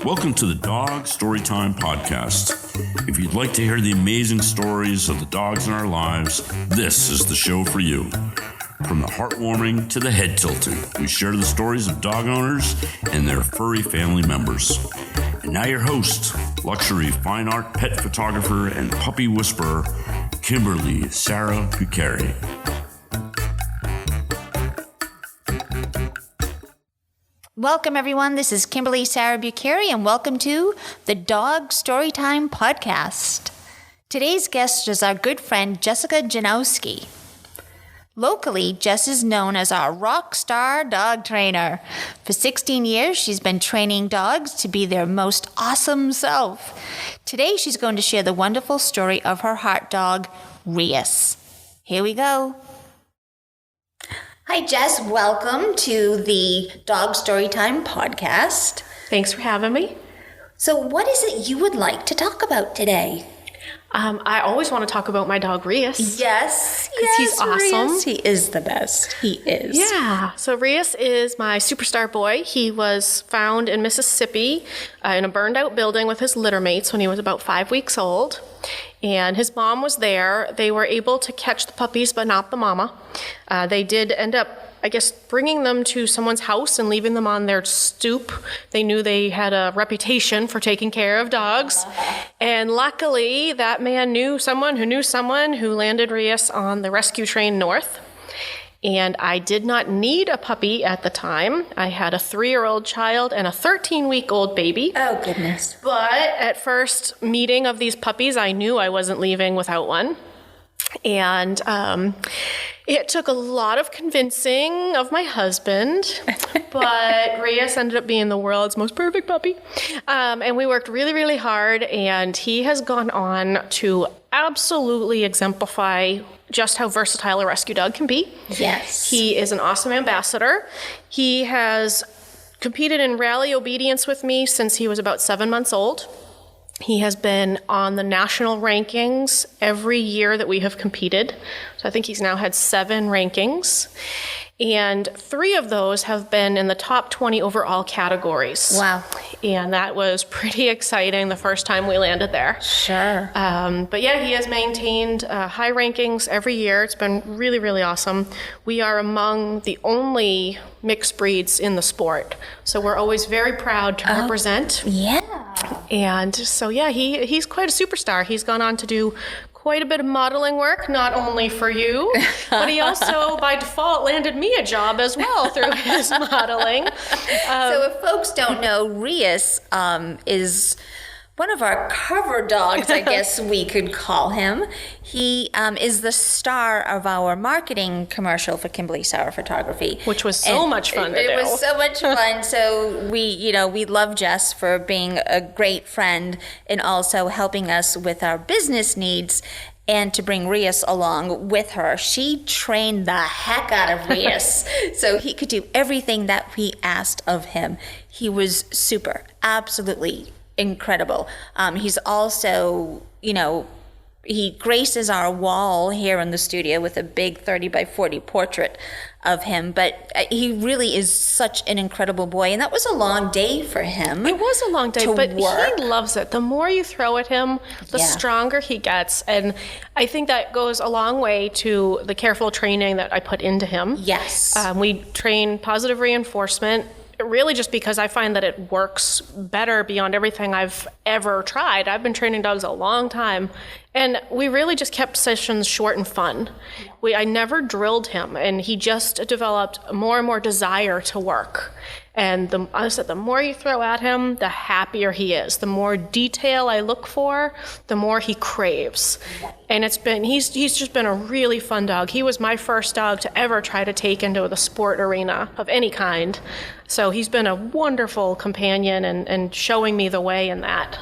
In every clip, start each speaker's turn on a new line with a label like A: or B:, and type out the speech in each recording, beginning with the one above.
A: Welcome to the Dog Storytime Podcast. If you'd like to hear the amazing stories of the dogs in our lives, this is the show for you. From the heartwarming to the head-tilting, we share the stories of dog owners and their furry family members. And now your host, luxury fine art pet photographer and puppy whisperer, Kimberly Sarah Bucari.
B: Welcome, everyone. This is Kimberly Sarah Bucari, and welcome to the Dog Storytime Podcast. Today's guest is our good friend, Jessica Janowski. Locally, Jess is known as our rock star dog trainer. For 16 years, she's been training dogs to be their most awesome self. Today, she's going to share the wonderful story of her heart dog, Rious. Here we go. Hi, Jess. Welcome to the Dog Storytime Podcast.
C: Thanks for having me.
B: So what is it you would like to talk about today?
C: I always want to talk about my dog, Rious.
B: Yes,
C: he's awesome.
B: Rious. He is the best. He is.
C: Yeah. So Rious is my superstar boy. He was found in Mississippi in a burned out building with his litter mates when he was about 5 weeks old. And his mom was there. They were able to catch the puppies, but not the mama. They did end up, I guess, bringing them to someone's house and leaving them on their stoop. They knew they had a reputation for taking care of dogs. And luckily, that man knew someone who landed Rious on the rescue train north. And I did not need a puppy at the time. I had a 3-year-old child and a 13-week-old baby.
B: Oh, goodness.
C: But at first meeting of these puppies, I knew I wasn't leaving without one. And it took a lot of convincing of my husband, but Rious ended up being the world's most perfect puppy. And we worked really, really hard, and he has gone on to absolutely exemplify just how versatile a rescue dog can be.
B: Yes.
C: He is an awesome ambassador. He has competed in rally obedience with me since he was about 7 months old. He has been on the national rankings every year that we have competed. So I think he's now had 7 rankings. And 3 of those have been in the top 20 overall categories.
B: Wow.
C: And that was pretty exciting the first time we landed there.
B: Sure.
C: But yeah, he has maintained high rankings every year. It's been really, really awesome. We are among the only mixed breeds in the sport. So we're always very proud to represent.
B: Yeah.
C: And so, yeah, he's quite a superstar. He's gone on to do quite a bit of modeling work, not only for you, but he also, by default, landed me a job as well through his modeling.
B: So if folks don't know, Rious is one of our cover dogs, I guess we could call him. He is the star of our marketing commercial for Kimberly Sarah Photography.
C: Which was so much fun to do.
B: It was so much fun. So we love Jess for being a great friend and also helping us with our business needs and to bring Rious along with her. She trained the heck out of Rious so he could do everything that we asked of him. He was super, absolutely incredible. He's also, he graces our wall here in the studio with a big 30 by 40 portrait of him, but he really is such an incredible boy, and that was a long day for him.
C: It was a long day, but
B: work.
C: He loves it. The more you throw at him, the stronger he gets, and I think that goes a long way to the careful training that I put into him.
B: Yes.
C: We train positive reinforcement, really just because I find that it works better beyond everything I've ever tried. I've been training dogs a long time, and we really just kept sessions short and fun. I never drilled him, and he just developed more and more desire to work. And the more you throw at him, the happier he is. The more detail I look for, the more he craves. And he's just been a really fun dog. He was my first dog to ever try to take into the sport arena of any kind. So he's been a wonderful companion and showing me the way in that.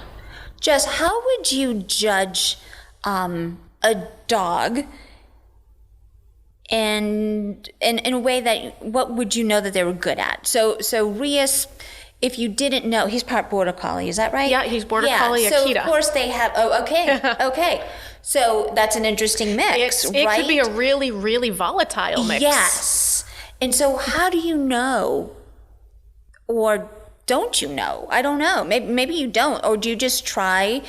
B: Jess, how would you judge a dog and in a way that, what would you know that they were good at? So Rious, if you didn't know, he's part Border Collie, is that right?
C: Yeah, he's Border Collie Akita.
B: So of course they have, okay. So that's an interesting mix,
C: it
B: right?
C: Could be a really, really volatile mix.
B: Yes. And so how do you know, or don't you know? I don't know. Maybe you don't. Or do you just try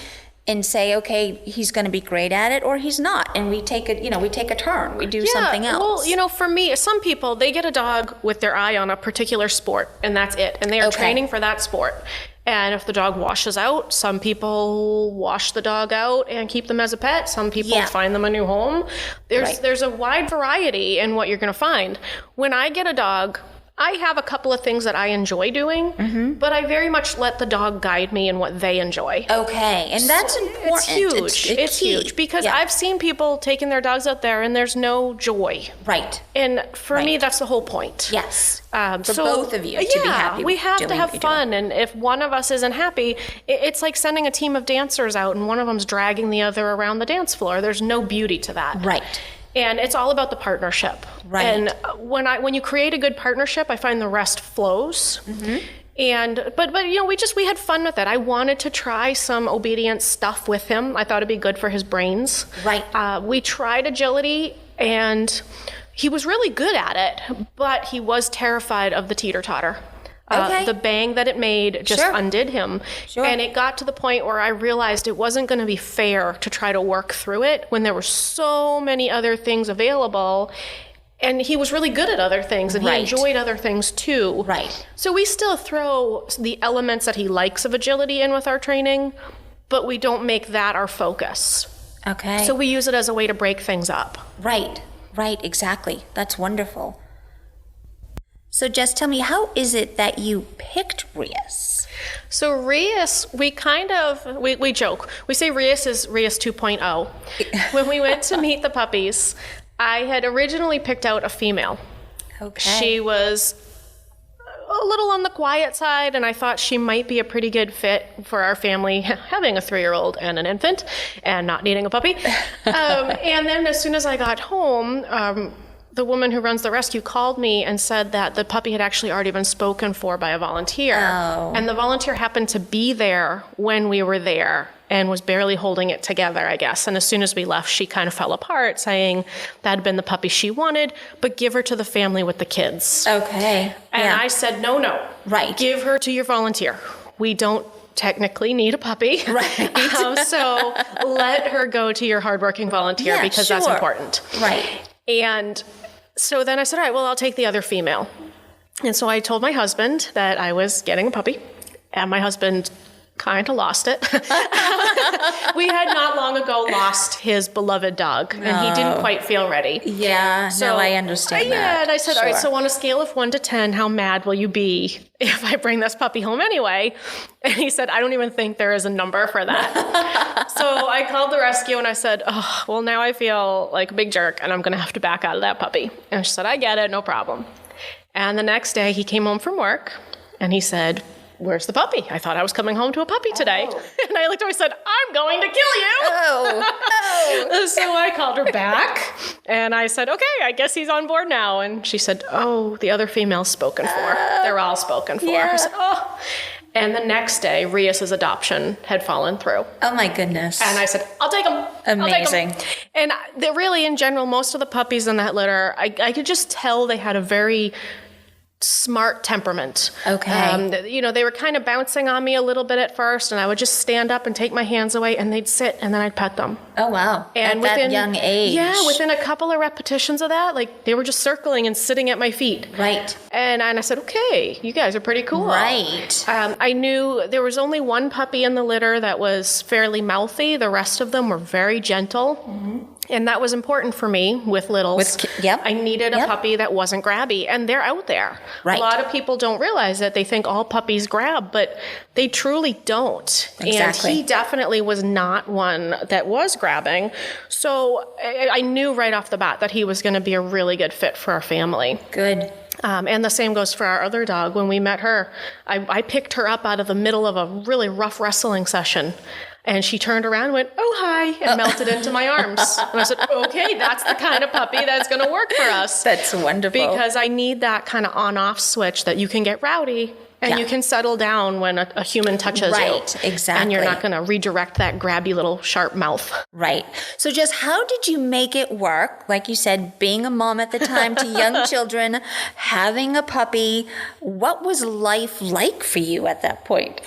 B: and say, okay, he's going to be great at it, or he's not, and we take a turn. We do something else.
C: Well, for me, some people, they get a dog with their eye on a particular sport, and that's it. And they are training for that sport. And if the dog washes out, some people wash the dog out and keep them as a pet. Some people find them a new home. There's a wide variety in what you're going to find. When I get a dog, I have a couple of things that I enjoy doing, but I very much let the dog guide me in what they enjoy.
B: Okay, and that's important.
C: It's huge. It's huge because I've seen people taking their dogs out there and there's no joy.
B: Right.
C: And for me, that's the whole point.
B: Yes. For both of you to be happy.
C: We have to have fun, and if one of us isn't happy, it's like sending a team of dancers out and one of them's dragging the other around the dance floor. There's no beauty to that.
B: Right.
C: And it's all about the partnership.
B: Right.
C: And when you create a good partnership, I find the rest flows. And but we had fun with it. I wanted to try some obedience stuff with him. I thought it'd be good for his brains.
B: Right.
C: We tried agility, and he was really good at it, but he was terrified of the teeter-totter. The bang that it made just undid him. And it got to the point where I realized it wasn't going to be fair to try to work through it when there were so many other things available. And he was really good at other things, and he enjoyed other things too.
B: Right.
C: So we still throw the elements that he likes of agility in with our training, but we don't make that our focus.
B: Okay.
C: So we use it as a way to break things up.
B: Right, exactly. That's wonderful. So Jess, tell me, how is it that you picked Rious?
C: So Rious, we joke. We say Rious is Rious 2.0. When we went to meet the puppies, I had originally picked out a female.
B: Okay.
C: She was a little on the quiet side, and I thought she might be a pretty good fit for our family, having a 3-year-old and an infant and not needing a puppy. And then as soon as I got home, the woman who runs the rescue called me and said that the puppy had actually already been spoken for by a volunteer.
B: Oh.
C: And the volunteer happened to be there when we were there and was barely holding it together, I guess. And as soon as we left, she kind of fell apart, saying that had been the puppy she wanted, but give her to the family with the kids.
B: Okay.
C: And I said, no.
B: Right.
C: Give her to your volunteer. We don't technically need a puppy.
B: Right.
C: So let her go to your hardworking volunteer because that's important.
B: Right.
C: And so then I said, all right, well, I'll take the other female. And so I told my husband that I was getting a puppy, and my husband kind of lost it. We had not long ago lost his beloved dog, and he didn't quite feel ready.
B: Yeah, so I understand that.
C: Yeah, and I said, all right, so on a scale of 1 to 10, how mad will you be if I bring this puppy home anyway? And he said, I don't even think there is a number for that. So I called the rescue and I said, oh, well, now I feel like a big jerk and I'm going to have to back out of that puppy. And she said, I get it, no problem. And the next day he came home from work and he said, where's the puppy? I thought I was coming home to a puppy today. Oh. And I looked at her and said, I'm going to kill you. Oh. So I called her back and I said, okay, I guess he's on board now. And she said, oh, the other female's spoken for. They're all spoken for.
B: Yeah.
C: I said, oh. And the next day, Rious' adoption had fallen through.
B: Oh my goodness.
C: And I said, I'll take him.
B: Amazing.
C: I'll take him. And really, in general, most of the puppies in that litter, I could just tell they had a very smart temperament.
B: Okay.
C: They were kind of bouncing on me a little bit at first, and I would just stand up and take my hands away, and they'd sit, and then I'd pet them.
B: Oh, wow.
C: And
B: at that young age.
C: Yeah, within a couple of repetitions of that, like, they were just circling and sitting at my feet.
B: Right.
C: And I said, okay, you guys are pretty cool.
B: Right.
C: I knew there was only one puppy in the litter that was fairly mouthy. The rest of them were very gentle. Mm-hmm. And that was important for me with littles. I needed a puppy that wasn't grabby, and they're out there.
B: Right.
C: A lot of people don't realize that. They think all puppies grab, but they truly don't.
B: Exactly.
C: And he definitely was not one that was grabbing. So I knew right off the bat that he was going to be a really good fit for our family.
B: Good.
C: And the same goes for our other dog. When we met her, I picked her up out of the middle of a really rough wrestling session. And she turned around and went, oh, hi, and melted into my arms. And I said, okay, that's the kind of puppy that's going to work for us.
B: That's wonderful.
C: Because I need that kind of on-off switch that you can get rowdy, And
B: Yeah.
C: you can settle down when a human touches you.
B: Right, exactly.
C: And you're not going to redirect that grabby little sharp mouth.
B: Right. So just how did you make it work? Like you said, being a mom at the time to young children, having a puppy. What was life like for you at that point?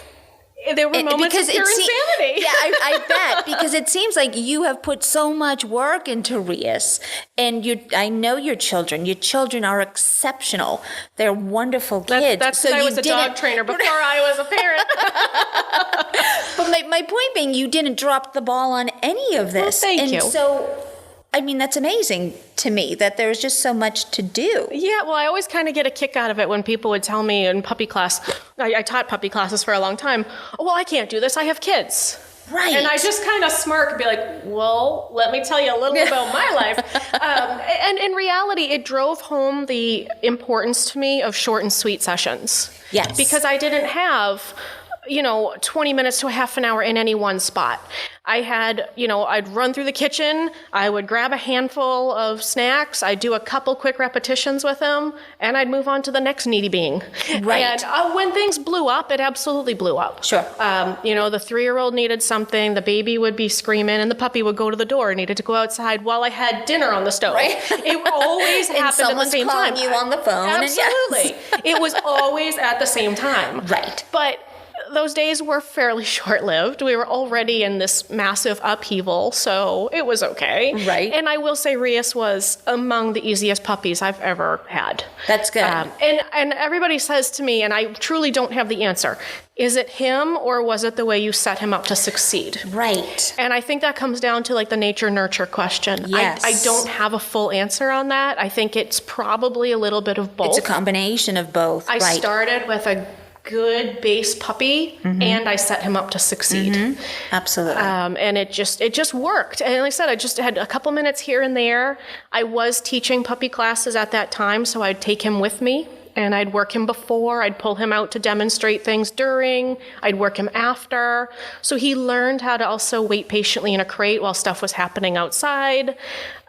C: There were moments of pure insanity.
B: Yeah, I bet, because it seems like you have put so much work into Rious, and I know your children. Your children are exceptional. They're wonderful kids.
C: That's I was a dog trainer before I was a parent.
B: But my point being, you didn't drop the ball on any of this.
C: Well, thank you.
B: So, I mean, that's amazing to me that there's just so much to do.
C: Yeah, well, I always kind of get a kick out of it when people would tell me in puppy class, I taught puppy classes for a long time, oh, well, I can't do this, I have kids.
B: Right.
C: And I just kind of smirk and be like, well, let me tell you a little about my life. And in reality, it drove home the importance to me of short and sweet sessions.
B: Yes.
C: Because I didn't have 20 minutes to a half an hour in any one spot. I had, I'd run through the kitchen, I would grab a handful of snacks, I'd do a couple quick repetitions with them, and I'd move on to the next needy being.
B: Right.
C: And when things blew up, it absolutely blew up.
B: Sure.
C: The 3-year-old needed something, the baby would be screaming, and the puppy would go to the door, needed to go outside while I had dinner on the stove.
B: Right.
C: It always happened at the same time.
B: And someone's calling you on the phone.
C: Absolutely.
B: And
C: It was always at the same time.
B: Right.
C: But those days were fairly short-lived. We were already in this massive upheaval, so it was okay.
B: Right.
C: And I will say Rious was among the easiest puppies I've ever had.
B: That's good.
C: And everybody says to me, and I truly don't have the answer, is it him or was it the way you set him up to succeed?
B: Right.
C: And I think that comes down to like the nature-nurture question.
B: Yes.
C: I don't have a full answer on that. I think it's probably a little bit of both.
B: It's a combination of both.
C: I started with a good base puppy, and I set him up to succeed.
B: Absolutely.
C: And it just worked. And like I said, I just had a couple minutes here and there. I was teaching puppy classes at that time, so I'd take him with me. And I'd work him before, I'd pull him out to demonstrate things during, I'd work him after. So he learned how to also wait patiently in a crate while stuff was happening outside.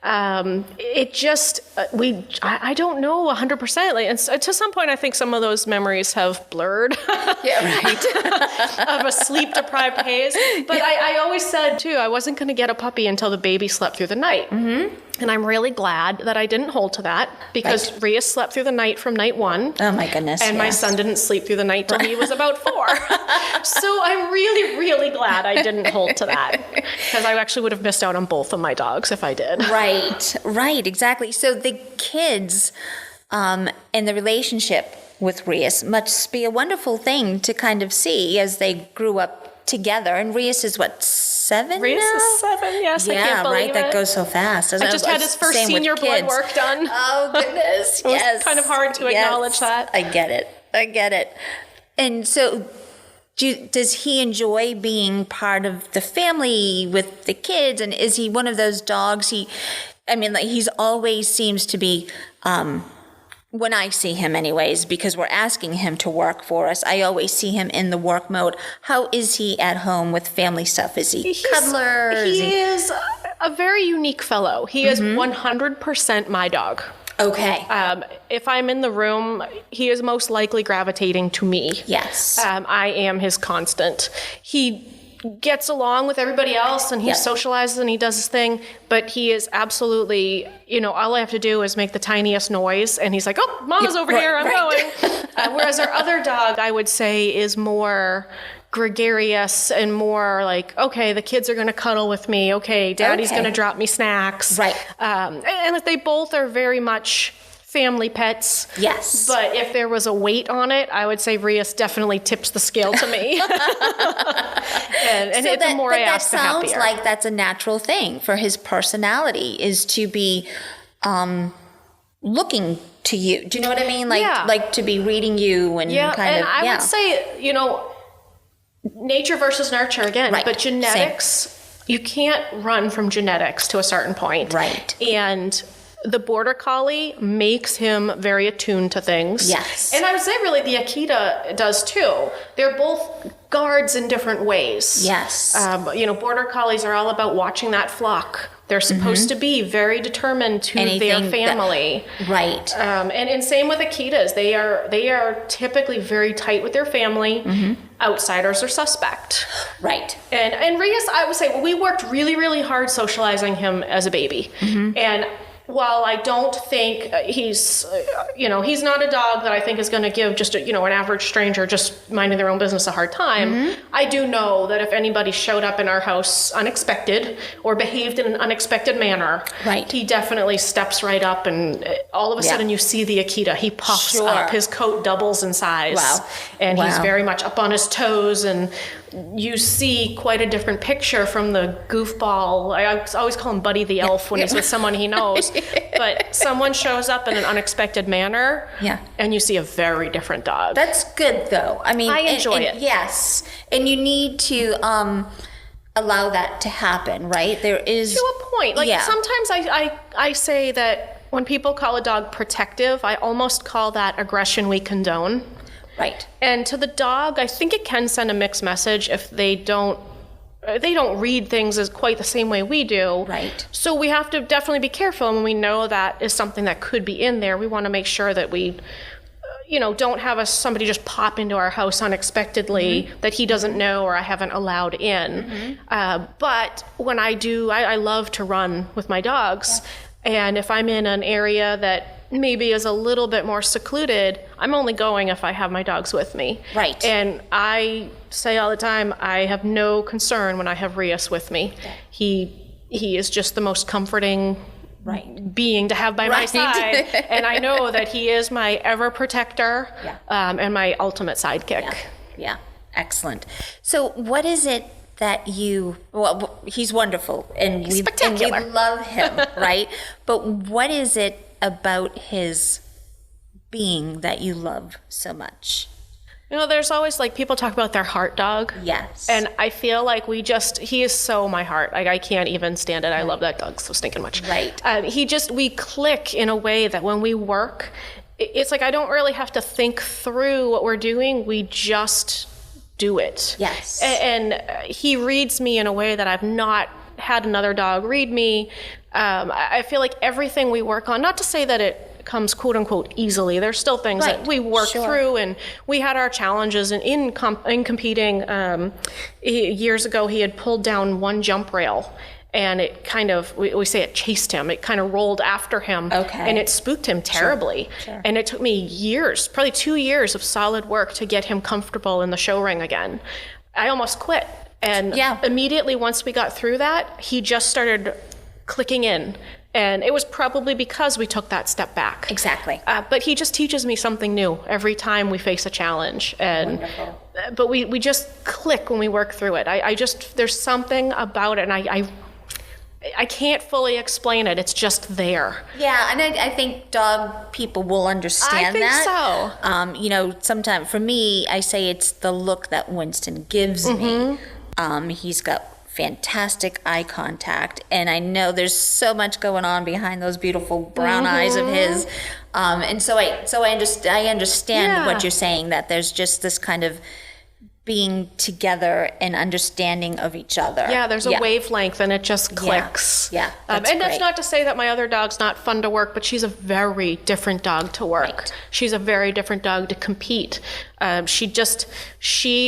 C: It just, I don't know 100%. Like, and to some point, I think some of those memories have blurred.
B: Yeah, right.
C: Of a sleep-deprived haze. But I always said, too, I wasn't going to get a puppy until the baby slept through the night. Mm-hmm. And I'm really glad that I didn't hold to that, because Rious slept through the night from night 1.
B: Oh, my goodness.
C: And my son didn't sleep through the night till he was about 4. So I'm really, really glad I didn't hold to that, because I actually would have missed out on both of my dogs if I did.
B: Right, exactly. So the kids and the relationship with Rious must be a wonderful thing to kind of see as they grew up together. And Rious is what, 7
C: Rious
B: now?
C: is 7, yes. I can't believe
B: right. That
C: it.
B: goes so fast.
C: I just had his first senior blood work done.
B: Oh, goodness.
C: It was kind of hard to acknowledge that.
B: I get it. And so does he enjoy being part of the family with the kids? And is he one of those dogs? He's always seems to be, when I see him anyways, because we're asking him to work for us, I always see him in the work mode. How is he at home with family stuff? Is he cuddler?
C: He is a very unique fellow. He is 100% my dog.
B: Okay.
C: If I'm in the room, he is most likely gravitating to me.
B: Yes.
C: I am his constant. He gets along with everybody else, and he socializes and he does his thing, but he is absolutely, all I have to do is make the tiniest noise, and he's like, oh, Mama's over here, I'm going. Whereas our other dog, I would say, is more gregarious and more like, okay, the kids are going to cuddle with me. Okay, Daddy's going to drop me snacks.
B: Right.
C: And they both are very much family pets.
B: Yes.
C: But if there was a weight on it, I would say Rious definitely tips the scale to me. and
B: so
C: the more I ask, the happier.
B: That sounds like that's a natural thing for his personality, is to be looking to you. Do you know what I mean? Like to be reading you and
C: I would say, nature versus nurture again.
B: Right.
C: But genetics, you can't run from genetics to a certain point.
B: Right.
C: And the Border Collie makes him very attuned to things.
B: Yes.
C: And I would say really the Akita does too. They're both guards in different ways.
B: Yes.
C: Border Collies are all about watching that flock They're supposed to be very determined to their family.
B: Right.
C: And same with Akitas. They are typically very tight with their family. Outsiders are suspect.
B: Right.
C: And Rious, I would say, we worked really, really hard socializing him as a baby. And while I don't think he's not a dog that I think is going to give just an average stranger just minding their own business a hard time, I do know that if anybody showed up in our house unexpected or behaved in an unexpected manner, he definitely steps right up, and all of a sudden you see the Akita. He puffs up. His coat doubles in size.
B: Wow.
C: And he's very much up on his toes, and you see quite a different picture from the goofball. I always call him Buddy the Elf when he's with someone he knows. But someone shows up in an unexpected manner, and you see a very different dog.
B: That's good, though. I mean,
C: I enjoy it.
B: Yes. And you need to allow that to happen, right? There is...
C: To a point. Sometimes I say that when people call a dog protective, I almost call that aggression we condone.
B: Right.
C: And to the dog, I think it can send a mixed message if they don't read things as quite the same way we do.
B: Right.
C: So we have to definitely be careful, and when we know that is something that could be in there, we want to make sure that we don't have somebody just pop into our house unexpectedly that he doesn't know or I haven't allowed in. But when I do, I love to run with my dogs. And if I'm in an area that maybe is a little bit more secluded, I'm only going if I have my dogs with me.
B: Right.
C: And I say all the time, I have no concern when I have Rious with me. He is just the most comforting being to have by my side. And I know that he is my ever protector and my ultimate sidekick.
B: Yeah. Excellent. So what is it that he's wonderful and we love him, right? But what is it about his being that you love so much?
C: There's always people talk about their heart dog.
B: Yes.
C: And I feel like he is so my heart. I can't even stand it. I love that dog so stinking much.
B: Right.
C: We click in a way that when we work, it's like I don't really have to think through what we're doing. We just do it.
B: Yes.
C: And he reads me in a way that I've not had another dog read me. I feel like everything we work on, not to say that it comes quote unquote easily, there's still things that we work through, and we had our challenges in competing. Years ago he had pulled down one jump rail, and it kind of, we say it chased him. It kind of rolled after him, and it spooked him terribly. Sure. And it took me years, probably 2 years of solid work to get him comfortable in the show ring again. I almost quit. And immediately once we got through that, he just started clicking in. And it was probably because we took that step back.
B: Exactly.
C: But he just teaches me something new every time we face a challenge. And
B: wonderful.
C: But we just click when we work through it. I just, there's something about it, and I can't fully explain it. It's just there.
B: Yeah, and I think dog people will understand that.
C: I think
B: so. Sometimes for me, I say it's the look that Winston gives me. He's got fantastic eye contact, and I know there's so much going on behind those beautiful brown eyes of his. And so I understand what you're saying, that there's just this kind of being together and understanding of each other.
C: Yeah, there's a wavelength, and it just clicks.
B: Yeah,
C: and that's not to say that my other dog's not fun to work, but she's a very different dog to work.
B: Right.
C: She's a very different dog to compete. She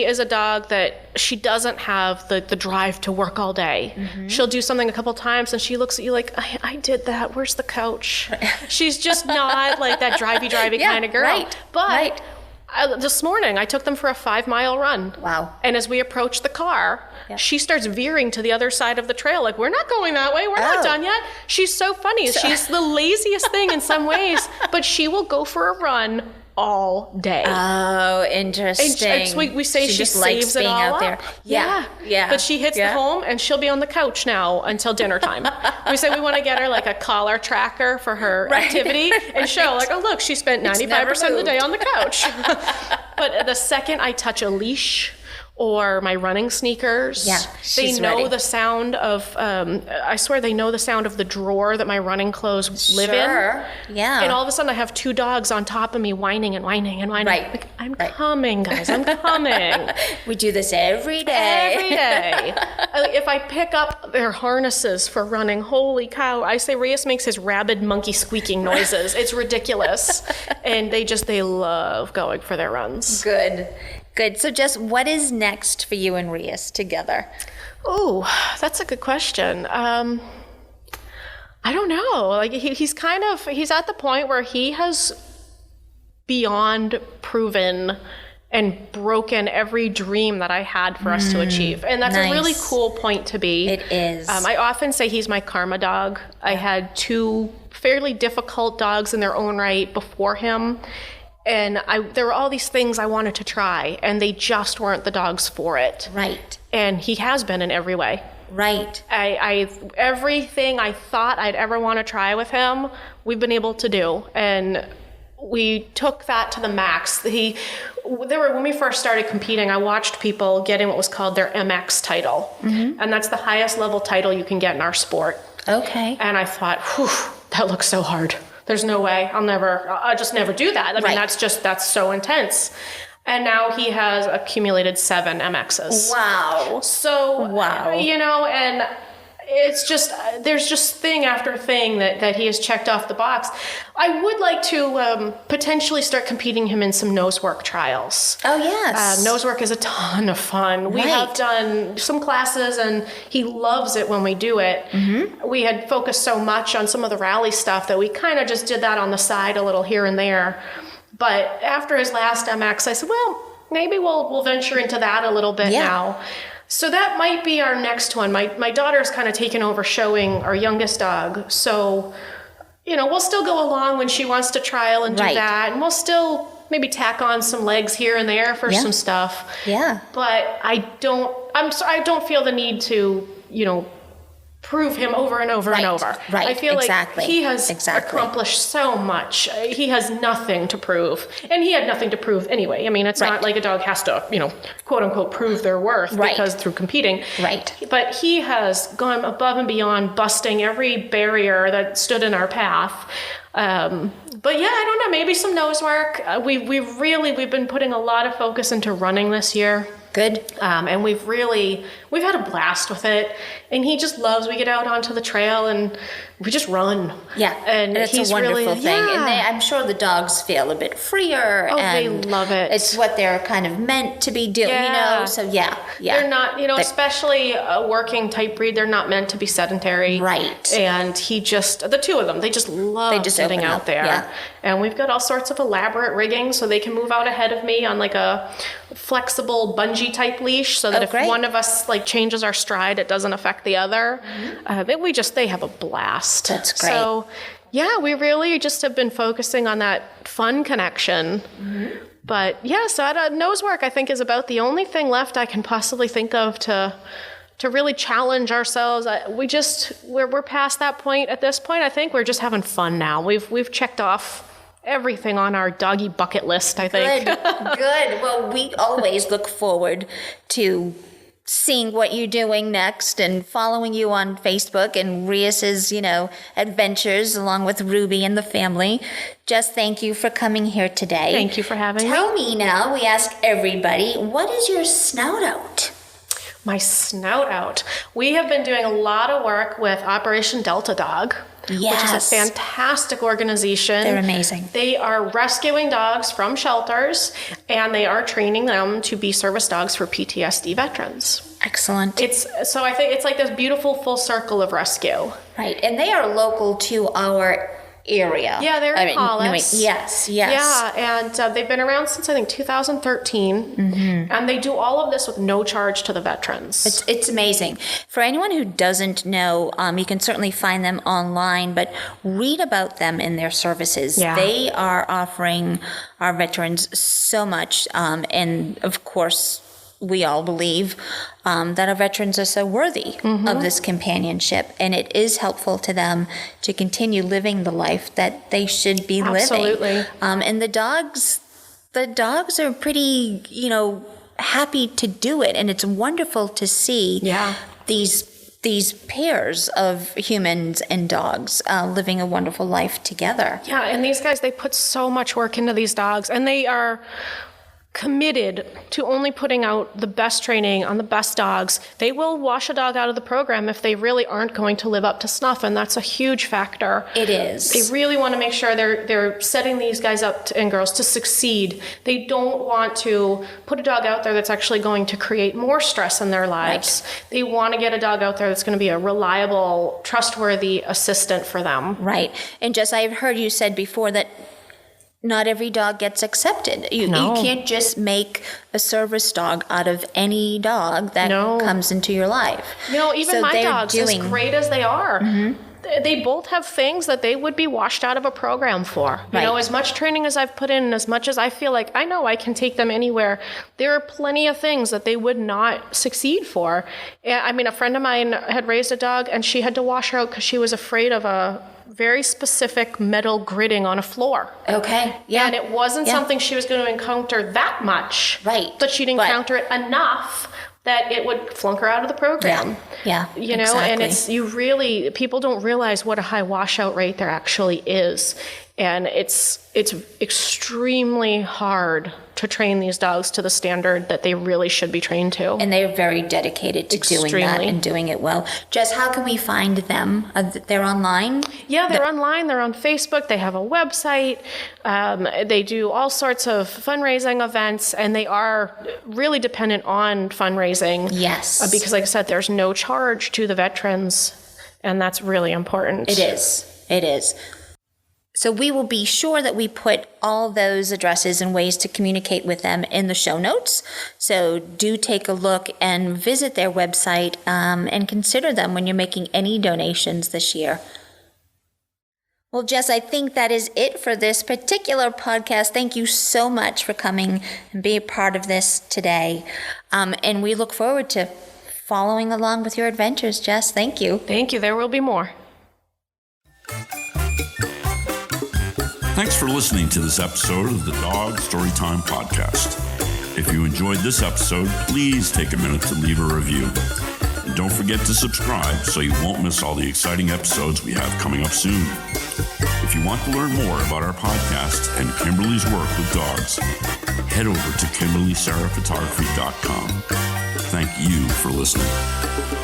C: is a dog that she doesn't have the drive to work all day. She'll do something a couple times, and she looks at you like, I did that. Where's the couch? She's just not like that drivey kind of girl.
B: Right.
C: But this morning, I took them for a 5-mile run.
B: Wow.
C: And as we approached the car, she starts veering to the other side of the trail. Like, we're not going that way. We're not done yet. She's so funny. She's the laziest thing in some ways, but she will go for a run all day.
B: Oh, interesting.
C: We say she
B: just
C: saves
B: likes
C: it
B: being
C: all
B: out
C: up.
B: there. Yeah.
C: But she hits the home, and she'll be on the couch now until dinner time. We say we want to get her like a collar tracker for her activity and show like, oh look, she spent 95% of the day on the couch. But the second I touch a leash or my running sneakers.
B: Yeah,
C: they
B: she's
C: know
B: ready.
C: the sound of, I swear they know the sound of the drawer that my running clothes live
B: Sure.
C: in.
B: Yeah.
C: And all of a sudden I have 2 dogs on top of me whining and whining and whining.
B: Right.
C: Like, I'm
B: Right.
C: coming, guys, I'm coming.
B: We do this every day.
C: Every day. If I pick up their harnesses for running, holy cow, I say Rious makes his rabid monkey squeaking noises. It's ridiculous. And they love going for their runs.
B: Good. So Jess, what is next for you and Rious together?
C: Oh, that's a good question. I don't know. Like he's at the point where he has beyond proven and broken every dream that I had for us to achieve. And that's
B: nice.
C: a really cool point to be.
B: It is.
C: I often say he's my karma dog. I had 2 fairly difficult dogs in their own right before him. And there were all these things I wanted to try, and they just weren't the dogs for it.
B: Right.
C: And he has been in every way.
B: Right.
C: Everything I thought I'd ever want to try with him, we've been able to do. And we took that to the max. When we first started competing, I watched people getting what was called their MX title. Mm-hmm. And that's the highest level title you can get in our sport.
B: Okay.
C: And I thought, whew, that looks so hard. There's no way. I'll just never do that. I mean, that's so intense. And now he has accumulated 7 MXs.
B: Wow.
C: So, and it's just, there's just thing after thing that he has checked off the box. I would like to potentially start competing him in some nose work trials.
B: Oh, yes.
C: Nose work is a ton of fun. We have done some classes, and he loves it when we do it. Mm-hmm. We had focused so much on some of the rally stuff that we kind of just did that on the side a little here and there. But after his last MX, I said, well, maybe we'll venture into that a little bit now. So that might be our next one. My daughter's kind of taken over showing our youngest dog. So, we'll still go along when she wants to trial and do that. And we'll still maybe tack on some legs here and there for some stuff.
B: Yeah.
C: But I don't feel the need to, prove him over and over and over.
B: Right.
C: I feel like he has accomplished so much. He has nothing to prove. And he had nothing to prove anyway. I mean, it's not like a dog has to, quote unquote, prove their worth because through competing.
B: Right.
C: But he has gone above and beyond, busting every barrier that stood in our path. But yeah, I don't know, maybe some nose work. We've been putting a lot of focus into running this year.
B: Good.
C: And we've had a blast with it. And he just loves, we get out onto the trail and we just run.
B: Yeah.
C: And
B: it's a wonderful thing. And I'm sure the dogs feel a bit freer.
C: Oh,
B: and
C: they love it.
B: It's what they're kind of meant to be doing, So yeah.
C: They're not, especially a working type breed, they're not meant to be sedentary.
B: Right.
C: And the 2 of them, they just love sitting out there.
B: Yeah.
C: And we've got all sorts of elaborate rigging so they can move out ahead of me on like a flexible bungee type leash so that if one of us changes our stride, it doesn't affect the other. Mm-hmm. They have a blast.
B: That's great.
C: So yeah, we really just have been focusing on that fun connection. Mm-hmm. But yeah, so nose work I think is about the only thing left I can possibly think of to really challenge ourselves. We're past that point at this point. I think we're just having fun now. We've checked off everything on our doggy bucket list, I think.
B: Good. Well, we always look forward to seeing what you're doing next and following you on Facebook and Rious's, adventures along with Ruby and the family. Just thank you for coming here today.
C: Thank you for having me.
B: Tell me now, we ask everybody, what is your snout out?
C: My snout out. We have been doing a lot of work with Operation Delta Dog, which is a fantastic organization.
B: They're amazing.
C: They are rescuing dogs from shelters, and they are training them to be service dogs for PTSD veterans.
B: Excellent.
C: So I think it's like this beautiful full circle of rescue.
B: Right, and they are local to our area.
C: Yeah, they're in Hollis.
B: Yes.
C: Yeah, and they've been around since, I think, 2013. Mm-hmm. And they do all of this with no charge to the veterans.
B: It's amazing. For anyone who doesn't know, you can certainly find them online, but read about them in their services.
C: Yeah.
B: They are offering our veterans so much. And, of course, we all believe that our veterans are so worthy of this companionship, and it is helpful to them to continue living the life that they should be living.
C: Absolutely.
B: And the dogs are pretty, happy to do it. And it's wonderful to see these pairs of humans and dogs living a wonderful life together.
C: Yeah, and these guys, they put so much work into these dogs, and they are committed to only putting out the best training on the best dogs. They will wash a dog out of the program if they really aren't going to live up to snuff, and that's a huge factor.
B: It is.
C: They really want to make sure they're setting these guys up and girls to succeed. They don't want to put a dog out there that's actually going to create more stress in their lives. Right. They want to get a dog out there that's going to be a reliable, trustworthy assistant for them.
B: Right. And Jess, I've heard you said before that not every dog gets accepted. You can't just make a service dog out of any dog that comes into your life.
C: Even my dogs, as great as they are, they both have things that they would be washed out of a program for. You know, as much training as I've put in, as much as I feel like I know I can take them anywhere, there are plenty of things that they would not succeed for. I mean, a friend of mine had raised a dog, and she had to wash her out because she was afraid of a very specific metal gridding on a floor.
B: Okay. Yeah.
C: And it wasn't something she was going to encounter that much.
B: Right.
C: But she'd encounter it enough that it would flunk her out of the program.
B: Yeah.
C: You know, and people don't realize what a high washout rate there actually is. And it's extremely hard to train these dogs to the standard that they really should be trained to.
B: And they're very dedicated to doing that and doing it well. Jess, how can we find them? They're online?
C: Yeah, they're online. They're on Facebook. They have a website. They do all sorts of fundraising events, and they are really dependent on fundraising.
B: Yes.
C: Because, like I said, there's no charge to the veterans, and that's really important.
B: It is. It is. So we will be sure that we put all those addresses and ways to communicate with them in the show notes. So do take a look and visit their website and consider them when you're making any donations this year. Well, Jess, I think that is it for this particular podcast. Thank you so much for coming and being a part of this today. And we look forward to following along with your adventures, Jess. Thank you.
C: Thank you. There will be more.
A: Thanks for listening to this episode of the Dog Storytime Podcast. If you enjoyed this episode, please take a minute to leave a review. And don't forget to subscribe so you won't miss all the exciting episodes we have coming up soon. If you want to learn more about our podcast and Kimberly's work with dogs, head over to KimberlySarahPhotography.com. Thank you for listening.